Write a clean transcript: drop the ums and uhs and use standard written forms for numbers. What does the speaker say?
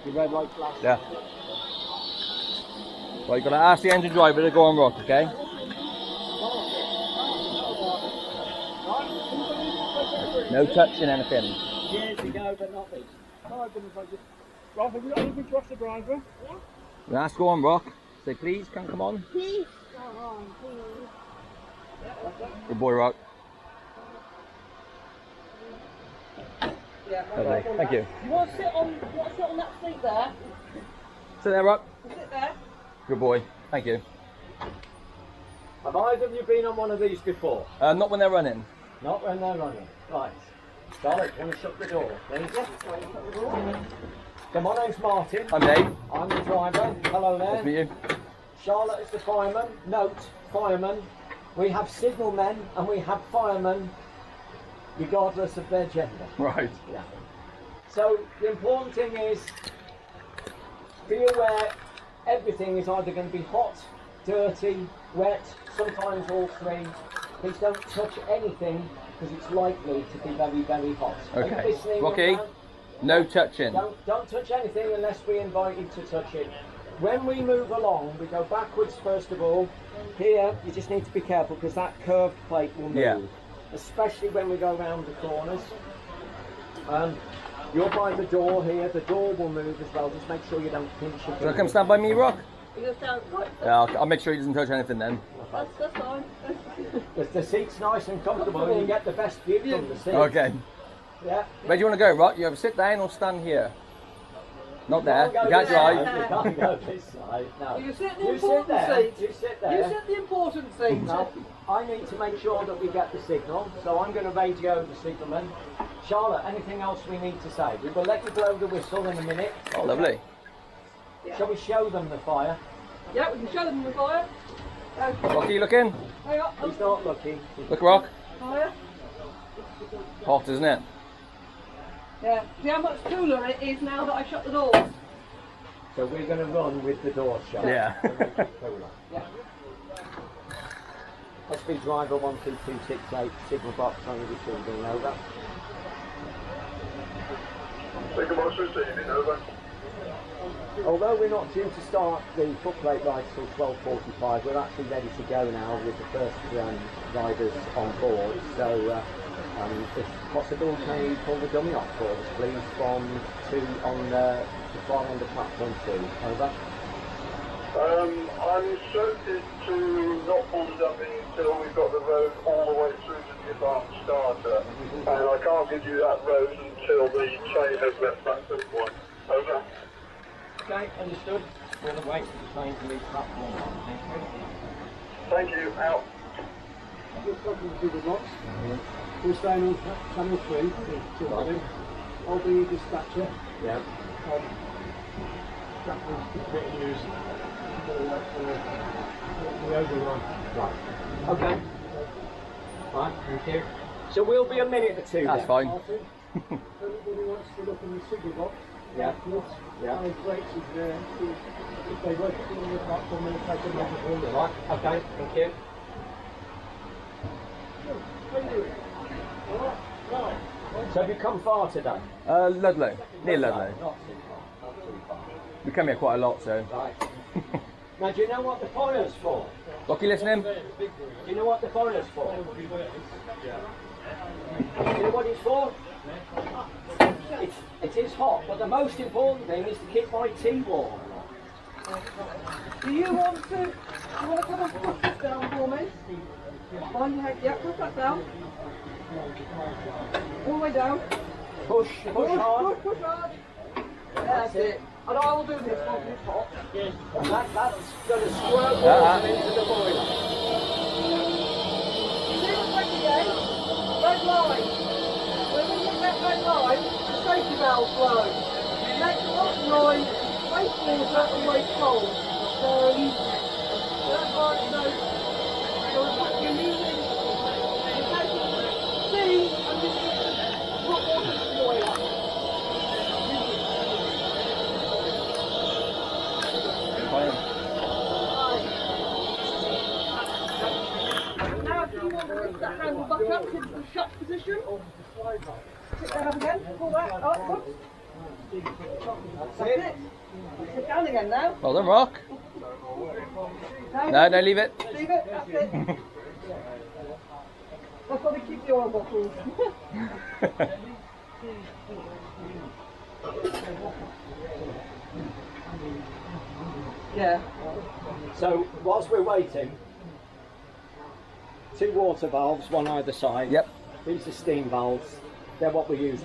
The red light flash. Yeah. Right, you've got to ask the engine driver to go on rock, okay? No touching anything. Years ago, but not this. Right, have we got anything to ask the driver? You ask to go on rock. Say, please, can come on. Please come on, please. Good boy, Rock. Yeah, Lovely. Thank you. You want to sit on that seat there? Sit there, Rock. Sit there. Good boy. Thank you. Have either of you been on one of these before? Not when they're running. Not when they're running. Right. Charlotte, can you shut the door, please? Yes, sorry, shut the door. So my name's Martin. I'm Dave. I'm the driver. Hello there. Nice to meet you. Charlotte is the fireman. Note, fireman. We have signalmen and we have firemen, regardless of their gender. Right. Yeah. So the important thing is, be aware everything is either going to be hot, dirty, wet, sometimes all three. Please don't touch anything because it's likely to be very, very hot. Are you Okay. listening, Rocky, young man? no touching. Don't touch anything unless we invite you to touch it. When we move along, we go backwards first of all. Here, you just need to be careful because that curved plate will move. Yeah. Especially when we go around the corners. You're by the door here, the door will move as well. Just make sure you don't pinch your Shall I come stand by me, Rock? You go down. Right. Yeah, I'll make sure he doesn't touch anything then. That's fine. The seat's nice and comfortable and you get the best view from the seat. Okay. Yeah. Where do you want to go, Rock? You either sit down or stand here? Not there. You can't drive. You can't go this side. No. You sit in the You sit important there. seat. You sit there. You sit the important seat. No, I need to make sure that we get the signal, so I'm going to radio the signalman. Charlotte, anything else we need to say? We will let you blow the whistle in a minute. Oh, lovely. Shall we show them the fire? Yeah, we can show them the fire. Rocky, you looking? Hang on. He's not looking. Look, Rock. Fire. Hot, isn't it? Yeah. See how much cooler it is now that I shut the doors? So we're going to run with the door shut. Yeah. To make it cooler. Yeah. SB driver 12268, signal box on the receiving, over. Signal box receiving, over. Although we're not due to start the footplate rides till 12:45, we're actually ready to go now with the first riders on board. So, if possible, can you pull the dummy off for us, please, from the far end of platform 2, over. I'm instructed to not pull the dummy until we've got the road all the way through to the advanced starter, and I can't give you that road until the train has left that point. Over. Okay, understood. We're going to wait for the train to leave platform 1. Thank you, out. Just talking to the box. We're staying on channel 3. I'll be your dispatcher. Yeah. That was getting used for the overrun. Right. Okay. Right, thank you. So we'll be a minute or two. That's then. fine. Everybody wants to look in the signal box. Yeah. Yeah. How it breaks is there. If they work on the platform, they'll take them off the wall. Right. Okay. Thank you. So have you come far today? Ludlow. Near Ludlow. Not too far. Not too far. We come here quite a lot, so. Right. Now, do you know what the fire's for? Rocky, listening? Do you know what the fire's for? Do you know what it's for? It is hot, but the most important thing is to keep my tea warm. Do you want to come and push this down for me? On your head, yeah, push that down. All the way down. Push hard. Push hard. That's it. And I will do this once it's hot. Yes. And that's going to squirt water into the boiler. See what's like again? Red line. When we hit that red line, the safety valve blows. Next hot line, waste water and waste coal. So, that's why it's no. So you're using the sea and just hot water to the boiler. Now if you want to lift that handle back up into the shut position, sit that up again, pull that upwards. That's it. Sit down again now. Well done, Rock. No, no, leave it. Leave it, that's it. That's why we keep the oil bottles. Yeah. So whilst we're waiting, 2 water valves, one either side. Yep. These are steam valves. They're what we use